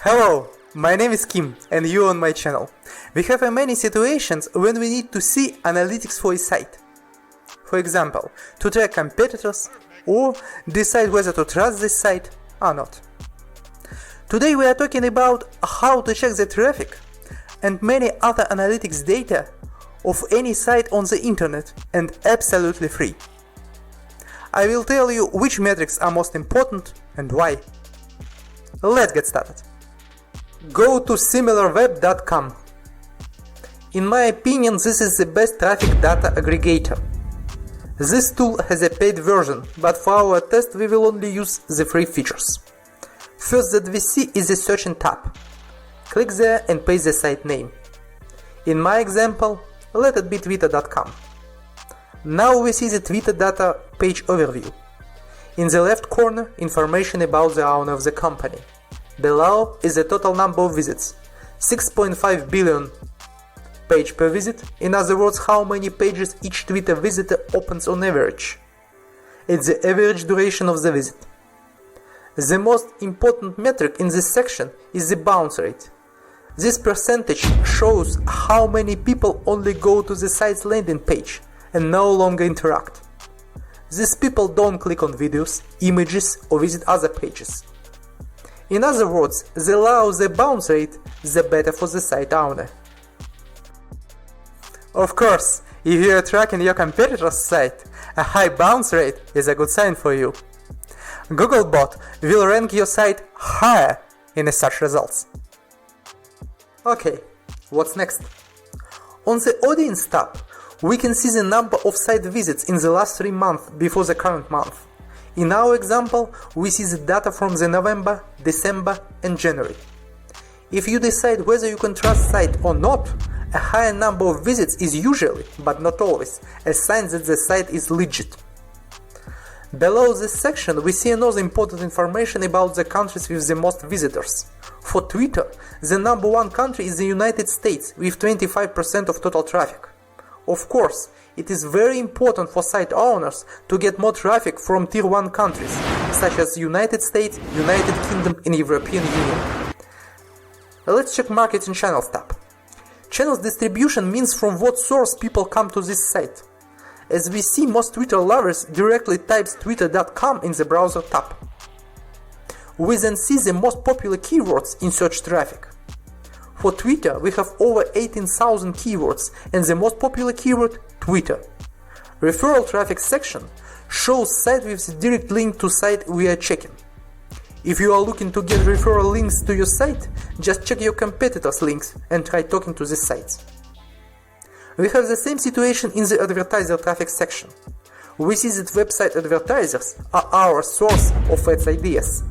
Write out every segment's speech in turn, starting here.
Hello, my name is Kim and you on my channel. We have many situations when we need to see analytics for a site. For example, to track competitors or decide whether to trust this site or not. Today we are talking about how to check the traffic and many other analytics data of any site on the internet and absolutely free. I will tell you which metrics are most important and why. Let's get started. Go to Similarweb.com. In my opinion, this is the best traffic data aggregator. This tool has a paid version, but for our test we will only use the free features. First that we see is the searching tab. Click there and paste the site name. In my example, let it be twitter.com. Now we see the Twitter data page overview. In the left corner, information about the owner of the company. Below is the total number of visits, 6.5 billion page per visit, in other words how many pages each Twitter visitor opens on average. It's the average duration of the visit. The most important metric in this section is the bounce rate. This percentage shows how many people only go to the site's landing page and no longer interact. These people don't click on videos, images or visit other pages. In other words, the lower the bounce rate, the better for the site owner. Of course, if you are tracking your competitor's site, a high bounce rate is a good sign for you. Googlebot will rank your site higher in the search results. Okay, what's next? On the audience tab, we can see the number of site visits in the last 3 months before the current month. In our example, we see the data from the November, December and January. If you decide whether you can trust site or not, a higher number of visits is usually, but not always, a sign that the site is legit. Below this section we see another important information about the countries with the most visitors. For Twitter, the number one country is the United States with 25% of total traffic. Of course, it is very important for site owners to get more traffic from Tier 1 countries, such as United States, United Kingdom and European Union. Let's check Marketing Channels tab. Channels distribution means from what source people come to this site. As we see, most Twitter lovers directly types twitter.com in the browser tab. We then see the most popular keywords in search traffic. For Twitter, we have over 18,000 keywords and the most popular keyword, Twitter. Referral traffic section shows site with the direct link to site we are checking. If you are looking to get referral links to your site, just check your competitors' links and try talking to these sites. We have the same situation in the advertiser traffic section. We see that website advertisers are our source of ads ideas.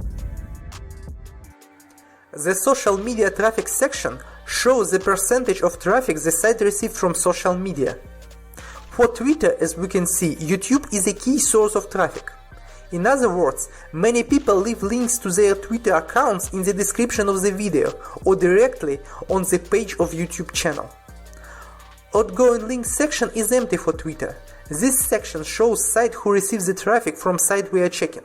The social media traffic section shows the percentage of traffic the site received from social media. For Twitter, as we can see, YouTube is a key source of traffic. In other words, many people leave links to their Twitter accounts in the description of the video or directly on the page of YouTube channel. Outgoing links section is empty for Twitter. This section shows site who receives the traffic from site we are checking.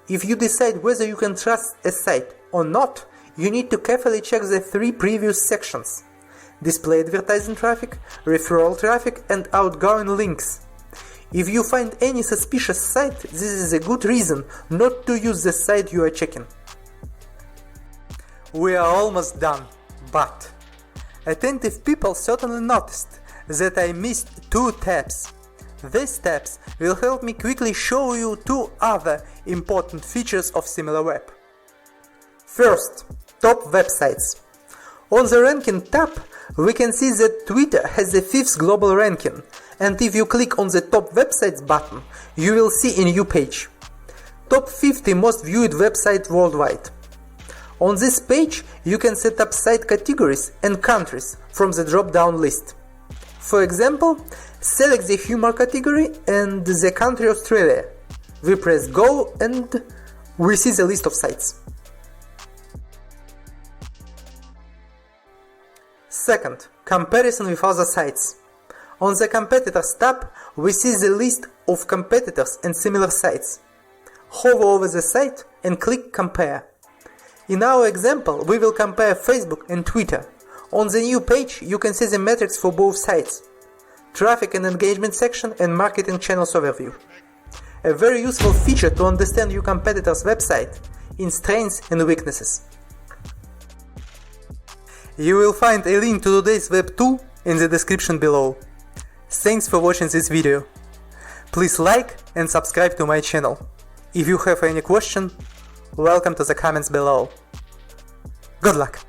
If you decide whether you can trust a site or not, you need to carefully check the 3 previous sections: display advertising traffic, referral traffic and outgoing links. If you find any suspicious site, this is a good reason not to use the site you are checking. We are almost done, but attentive people certainly noticed that I missed 2 tabs. These tabs will help me quickly show you 2 other important features of Similarweb. First, top websites. On the ranking tab, we can see that Twitter has the 5th global ranking, and if you click on the top websites button, you will see a new page. Top 50 most viewed websites worldwide. On this page, you can set up site categories and countries from the drop-down list. For example, select the humor category and the country Australia. We press go and we see the list of sites. Second, comparison with other sites. On the competitors tab, we see the list of competitors and similar sites. Hover over the site and click compare. In our example, we will compare Facebook and Twitter. On the new page, you can see the metrics for both sites, traffic and engagement section, and marketing channels overview. A very useful feature to understand your competitor's website in strengths and weaknesses. You will find a link to today's web tool in the description below. Thanks for watching this video. Please like and subscribe to my channel. If you have any question, welcome to the comments below. Good luck!